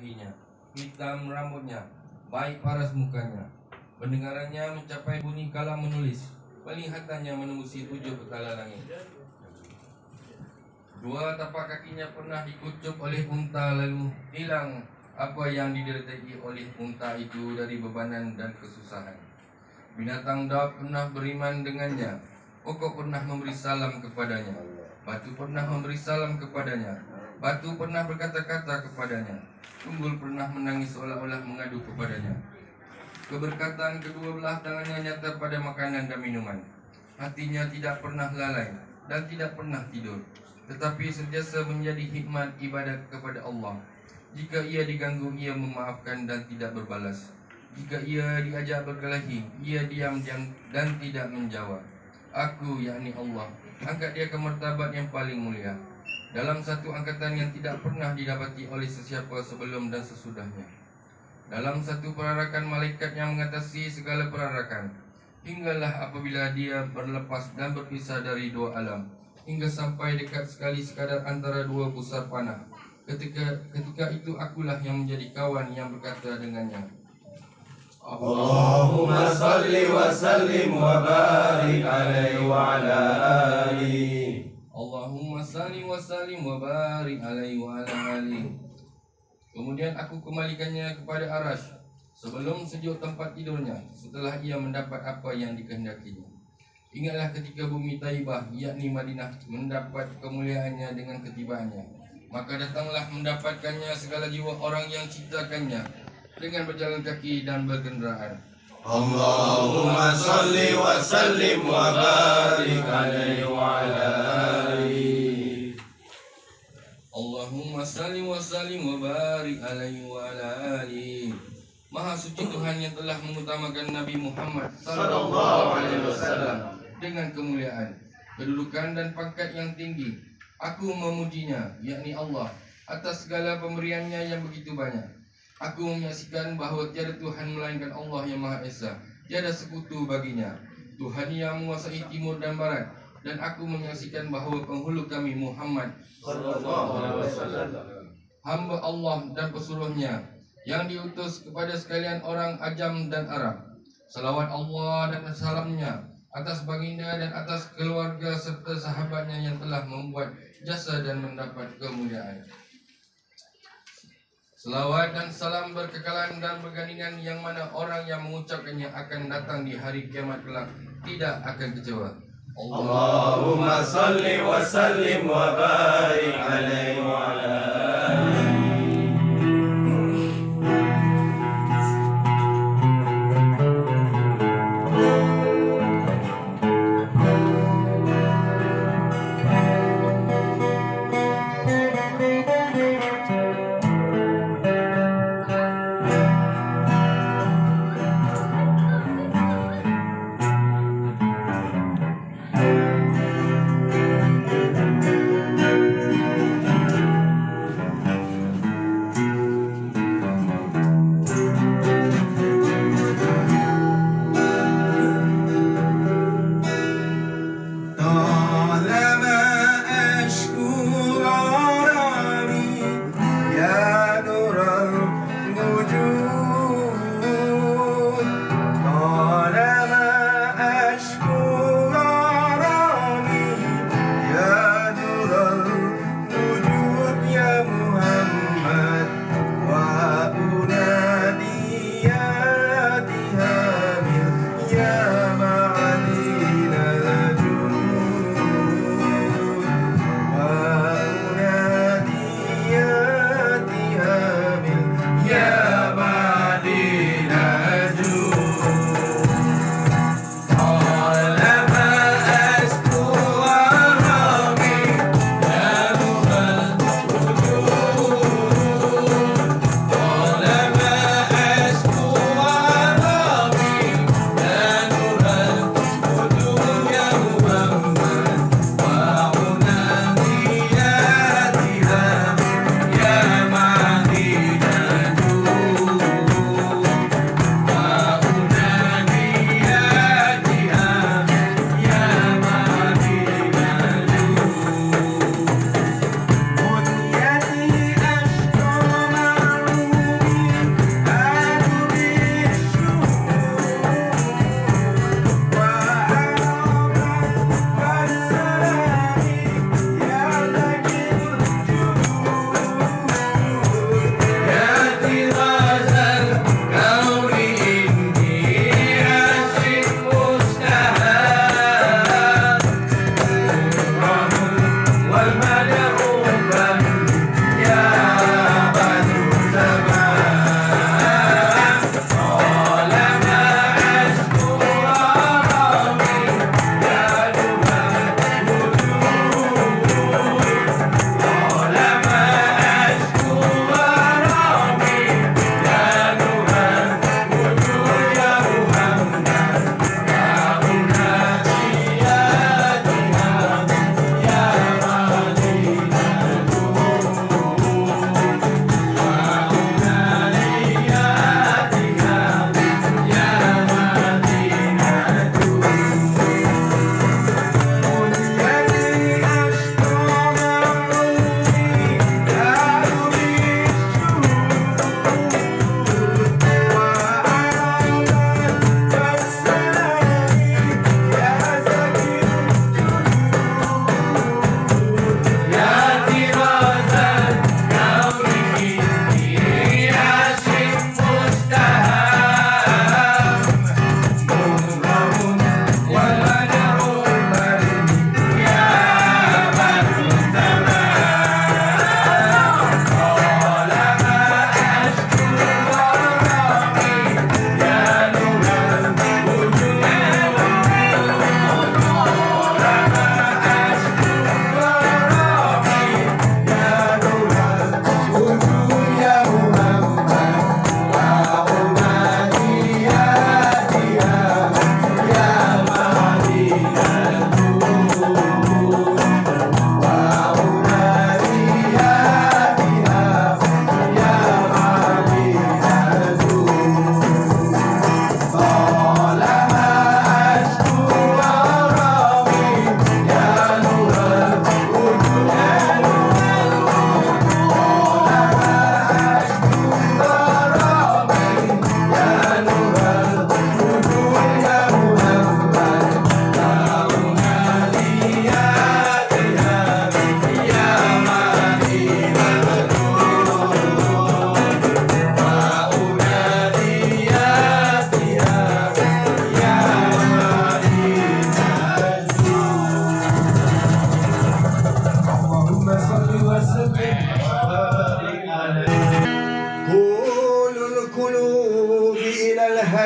dahinya, hitam rambutnya, baik paras mukanya. Pendengarannya mencapai bunyi kalam menulis, penglihatannya menembusi 7 petala langit. 2 tapak kakinya pernah dikucup oleh unta, lalu hilang apa yang didertai oleh unta itu dari bebanan dan kesusahan. Binatang daud pernah beriman dengannya, pokok pernah memberi salam kepadanya, batu pernah memberi salam kepadanya, batu pernah berkata-kata kepadanya, tunggul pernah menangis seolah-olah mengadu kepadanya. Keberkatan kedua belah tangannya nyata pada makanan dan minuman. Hatinya tidak pernah lalai dan tidak pernah tidur, tetapi sentiasa menjadi hikmat ibadat kepada Allah. Jika ia diganggu, ia memaafkan dan tidak berbalas. Jika ia diajak berkelahi, ia diam dan tidak menjawab. Aku, yakni Allah, angkat dia ke martabat yang paling mulia, dalam satu angkatan yang tidak pernah didapati oleh sesiapa sebelum dan sesudahnya. Dalam satu perarakan malaikat yang mengatasi segala perarakan, hinggalah apabila dia berlepas dan berpisah dari 2 alam, hingga sampai dekat sekali sekadar antara 2 pusar panah. Ketika itu akulah yang menjadi kawan yang berkata dengannya, Allahumma salli wa sallim wa barik alaihi wa ala alihi. Allahumma salli wa sallim wa barik alaihi wa ala alihi. Kemudian aku kembalikannya kepada Arash sebelum sejuk tempat tidurnya, setelah ia mendapat apa yang dikehendakinya. Ingatlah ketika bumi Taibah, yakni Madinah, mendapat kemuliaannya dengan ketibaannya, maka datanglah mendapatkannya segala jiwa orang yang ciptakannya dengan berjalan kaki dan berkendaraan. Allahumma salli wa sallim wa barik alaihi wa ala alihi. Allahumma salli wa sallim wa barik alaihi wa ala alihi. Maha suci Tuhan yang telah mengutamakan Nabi Muhammad sallallahu alaihi wasallam dengan kemuliaan, kedudukan dan pangkat yang tinggi. Aku memujinya, yakni Allah, atas segala pemberiannya yang begitu banyak. Aku menyaksikan bahawa tiada Tuhan melainkan Allah yang Maha Esa, tiada sekutu baginya, Tuhan yang menguasai timur dan barat. Dan aku menyaksikan bahawa penghulu kami Muhammad sallallahu alaihi wasallam hamba Allah dan pesuruhnya yang diutus kepada sekalian orang ajam dan Arab. Salawat Allah dan salamnya atas baginda dan atas keluarga serta sahabatnya yang telah membuat jasa dan mendapat kemuliaan. Selawat dan salam berkekalan dan bergandingan yang mana orang yang mengucapkannya akan datang di hari kiamat kelak tidak akan kecewa. Allahumma salli wa sallim wa barik alaihi wa ala alihi.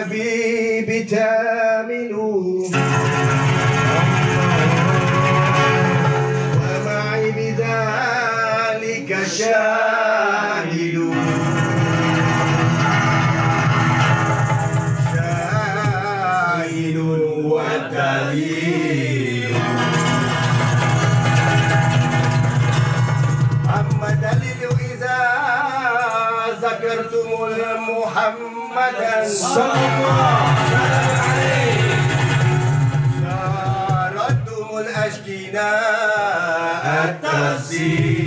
الحبيب تامل ومعي بذلك شاهد والدليل أما دليل إذا ذكرتم محمدا صلى الله عليه شاردتم الأشكناء التفسير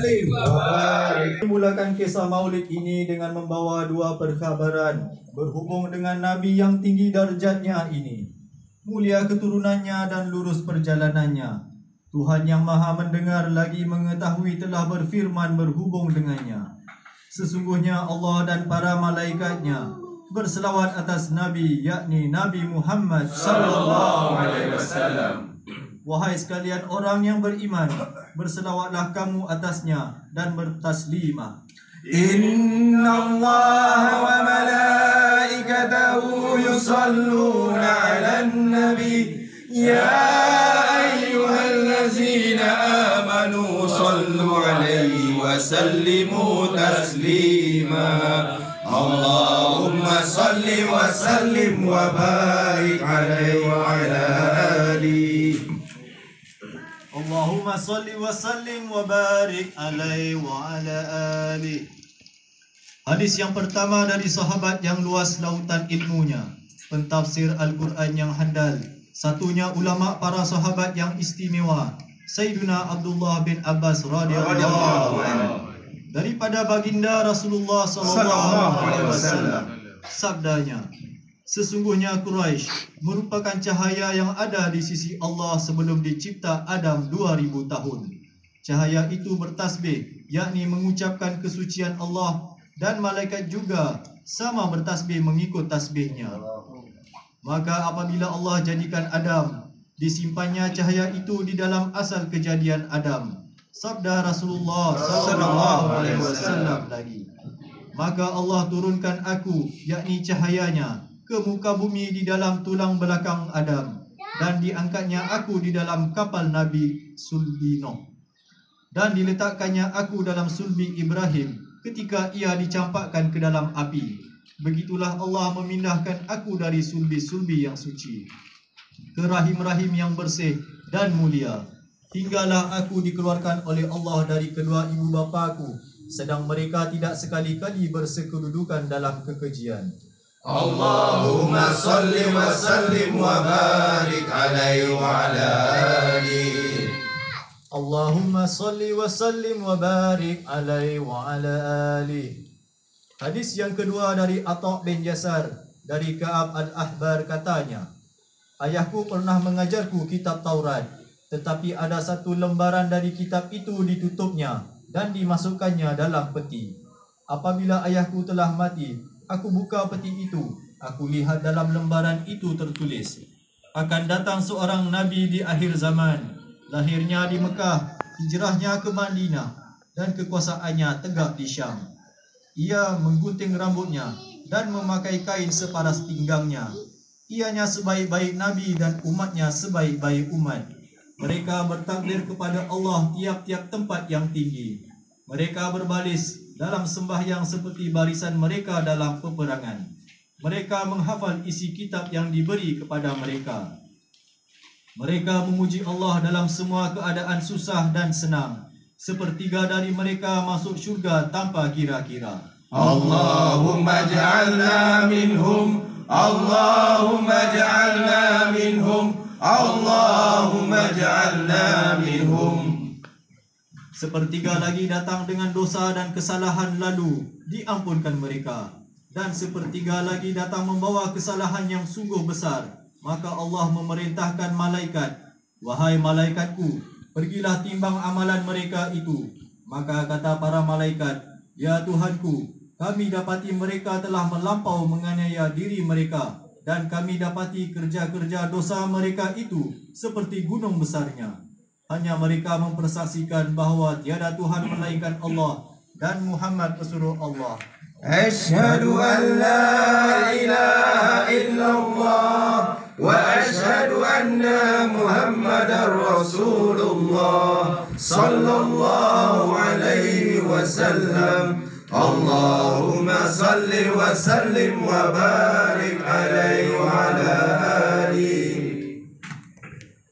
وسلم وبارك. Mulakan kisah maulid ini dengan membawa dua perkhabaran berhubung dengan Nabi yang tinggi darjatnya ini, mulia keturunannya dan lurus perjalanannya. Tuhan yang maha mendengar lagi mengetahui telah berfirman berhubung dengannya. Sesungguhnya Allah dan para malaikatnya berselawat atas Nabi, yakni Nabi Muhammad sallallahu alaihi wasallam. Wahai sekalian orang yang beriman, berselawatlah kamu atasnya dan bertaslimah. إن الله وملائكته يصلون على النبي يا أيها الذين آمنوا صلوا عليه وسلموا تسليما اللهم صل وسلم وبارك عليه وعلى آله. Allahumma salli wa sallim wa barik alaihi wa ala alihi. Hadis yang pertama dari sahabat yang luas lautan ilmunya, pentafsir Al-Quran yang handal, satunya ulama para sahabat yang istimewa, Sayyiduna Abdullah bin Abbas radhiyallahu anhu. Daripada baginda Rasulullah sallallahu alaihi wasallam, sabdanya, sesungguhnya Quraisy merupakan cahaya yang ada di sisi Allah sebelum dicipta Adam 2000 tahun. Cahaya itu bertasbih, yakni mengucapkan kesucian Allah, dan malaikat juga sama bertasbih mengikut tasbihnya. Maka apabila Allah jadikan Adam, disimpannya cahaya itu di dalam asal kejadian Adam. Sabda Rasulullah sallallahu alaihi wasallam lagi, maka Allah turunkan aku, yakni cahayanya, ke muka bumi di dalam tulang belakang Adam, dan diangkatnya aku di dalam kapal Nabi sulbi Nuh, dan diletakkannya aku dalam sulbi Ibrahim ketika ia dicampakkan ke dalam api. Begitulah Allah memindahkan aku dari sulbi-sulbi yang suci ke rahim-rahim yang bersih dan mulia, hinggalah aku dikeluarkan oleh Allah dari kedua ibu bapaku, sedang mereka tidak sekali-kali bersekedudukan dalam kekejian. Allahumma salli wa sallim wa barik alaihi wa ala alihi. Allahumma salli wa sallim wa barik alaihi wa ala alihi. Hadis yang kedua dari Atha bin Yasar dari Ka'ab al-Ahbar katanya, ayahku pernah mengajarku kitab Taurat, tetapi ada satu lembaran dari kitab itu ditutupnya dan dimasukkannya dalam peti. Apabila ayahku telah mati, aku buka peti itu. Aku lihat dalam lembaran itu tertulis, akan datang seorang Nabi di akhir zaman. Lahirnya di Mekah, hijrahnya ke Madinah, dan kekuasaannya tegak di Syam. Ia menggunting rambutnya dan memakai kain separas pinggangnya. Ianya sebaik-baik Nabi dan umatnya sebaik-baik umat. Mereka bertakbir kepada Allah tiap-tiap tempat yang tinggi. Mereka berbaris dalam sembahyang seperti barisan mereka dalam peperangan. Mereka menghafal isi kitab yang diberi kepada mereka. Mereka memuji Allah dalam semua keadaan susah dan senang. Sepertiga dari mereka masuk syurga tanpa kira-kira. Allahumma ja'alna minhum, Allahumma ja'alna minhum, Allahumma ja'alna minhum. Sepertiga lagi datang dengan dosa dan kesalahan lalu, diampunkan mereka. Dan sepertiga lagi datang membawa kesalahan yang sungguh besar. Maka Allah memerintahkan malaikat, wahai malaikatku, pergilah timbang amalan mereka itu. Maka kata para malaikat, ya Tuhanku, kami dapati mereka telah melampau menganiaya diri mereka, dan kami dapati kerja-kerja dosa mereka itu seperti gunung besarnya. Hanya mereka mempersaksikan bahawa tiada Tuhan melainkan Allah dan Muhammad pesuruh Allah. Asyhadu an la ilaha illallah wa asyhadu anna Muhammadar Rasulullah sallallahu alaihi wasallam. Allahumma salli wa sallim wa barik alaihi wa ala alihi.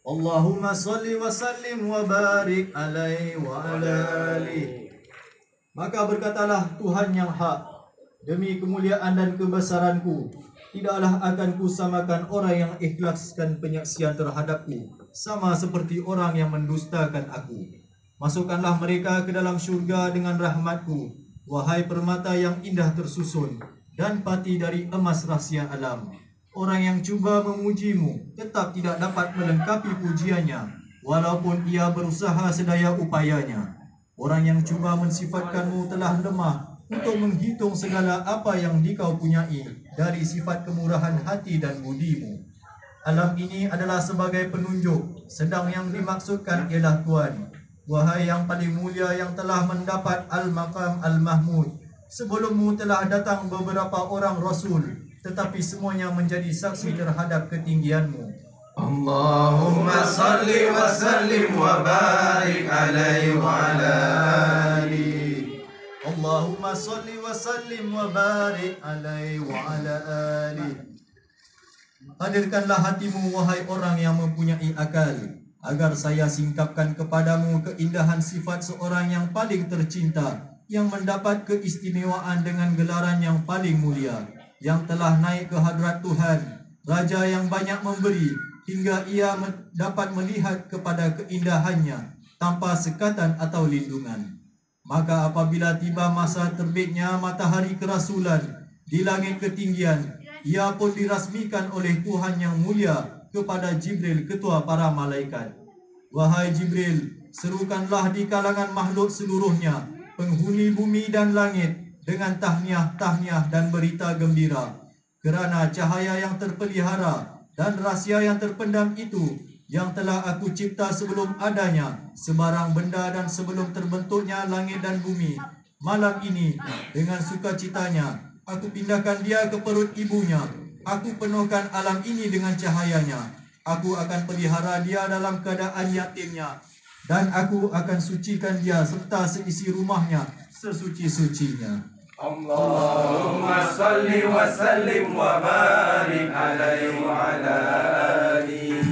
Allahumma salli wa sallim wa barik alaihi wa ala alihi. Maka berkatalah Tuhan yang hak, demi kemuliaan dan kebesaranku, tidaklah akan kusamakan orang yang ikhlaskan penyaksian terhadapku sama seperti orang yang mendustakan aku. Masukkanlah mereka ke dalam syurga dengan rahmat-Ku, wahai permata yang indah tersusun dan pati dari emas rahsia alam. Orang yang cuba memuji-Mu tetap tidak dapat melengkapi pujiannya, walaupun ia berusaha sedaya upayanya. Orang yang cuba mensifatkan-Mu telah lemah untuk menghitung segala apa yang Dikau punyai dari sifat kemurahan hati dan budi-Mu. Alam ini adalah sebagai penunjuk, sedang yang dimaksudkan ialah Tuhan. Wahai yang paling mulia yang telah mendapat Al-Maqam Al-Mahmud, sebelum-Mu telah datang beberapa orang Rasul, tetapi semuanya menjadi saksi terhadap ketinggian-Mu. Allahumma salli wa sallim wa barik alaihi wa ala alihi. Allahumma salli wa sallim wa barik alaihi wa ala alihi. Hadirkanlah hatimu, wahai orang yang mempunyai akal, agar saya singkapkan kepadamu keindahan sifat seorang yang paling tercinta, yang mendapat keistimewaan dengan gelaran yang paling mulia, yang telah naik ke hadrat Tuhan, Raja yang banyak memberi, hingga ia dapat melihat kepada keindahannya tanpa sekatan atau lindungan. Maka apabila tiba masa terbitnya matahari kerasulan di langit ketinggian, ia pun dirasmikan oleh Tuhan yang mulia kepada Jibril, ketua para malaikat. Wahai Jibril, serukanlah di kalangan makhluk seluruhnya, penghuni bumi dan langit, dengan tahniah-tahniah dan berita gembira, kerana cahaya yang terpelihara dan rahsia yang terpendam itu, yang telah Aku cipta sebelum adanya sebarang benda dan sebelum terbentuknya langit dan bumi. Malam ini, dengan sukacitanya, Aku pindahkan dia ke perut ibunya. Aku penuhkan alam ini dengan cahayanya. Aku akan pelihara dia dalam keadaan yatimnya, dan Aku akan sucikan dia serta seisi rumahnya sesuci-sucinya. Allahumma salli wa sallim wa barik alaihi wa ala alihi.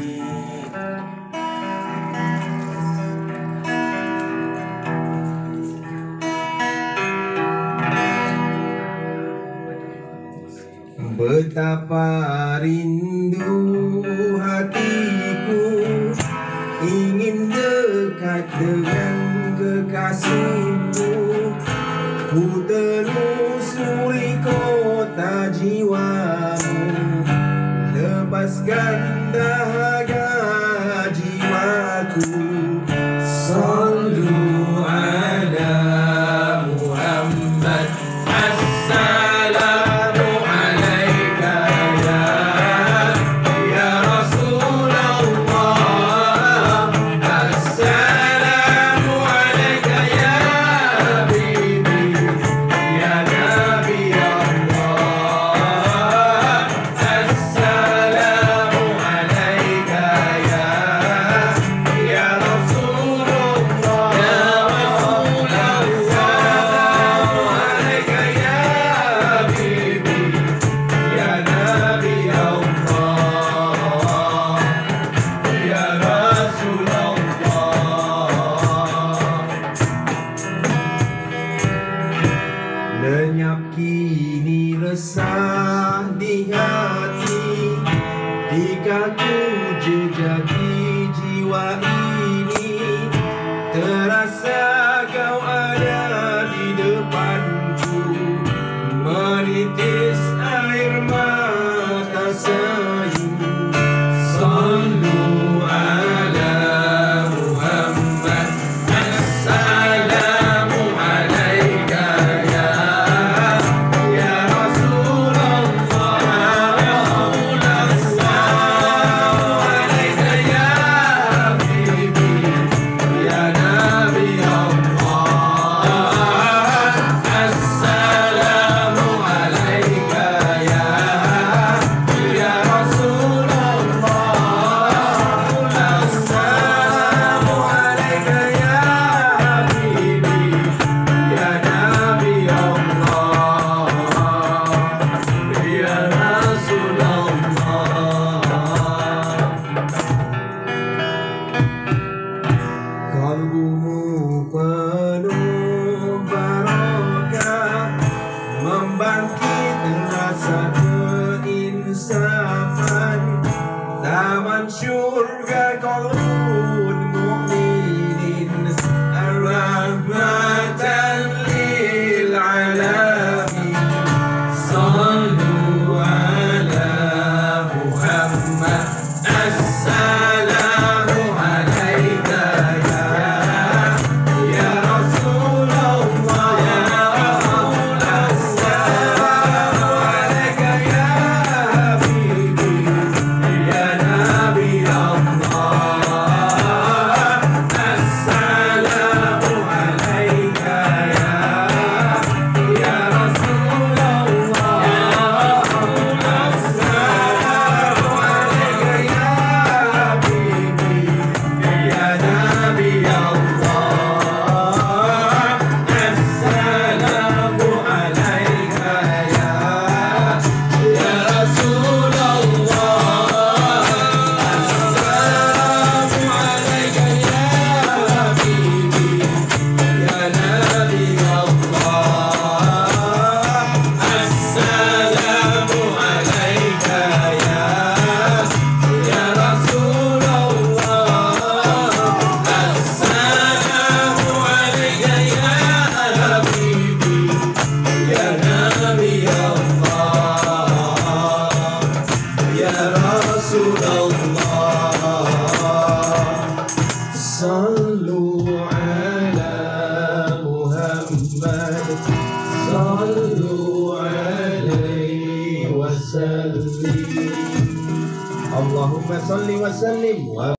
Betapa rindu hatiku ingin dekat dengan kekasihku. Ku telusuri kota jiwamu, lepaskan dahaga jiwaku. Sallu ala Muhammad. Assalamu alaika ya Rasulullah. Assalamu alaika ya Habibi ya Nabi Allah. Assalamu alaika ya Rasulullah. Assalamu alaika ya Habibi ya Nabi Allah ya Rasulullah. Lenyap kini resah di hati, jika ku jejaki jiwa ini. Terasa kau ada di depanku, menitis air mata sayu. Sallu ala Muhammad. Assalamu alaika ya Rasulullah. Assalamu alaika ya Habibi ya Nabi Allah. Assalamu alaika ya Rasulullah. Assalamu alaika ya Habibi ya Nabi Allah ya Rasulullah. Kalbumu penuh barokah, membangkit rasa keinsafan. Taman syurga qaulun mu'minin محمد صلوا عليه وسلم اللهم صل وسلم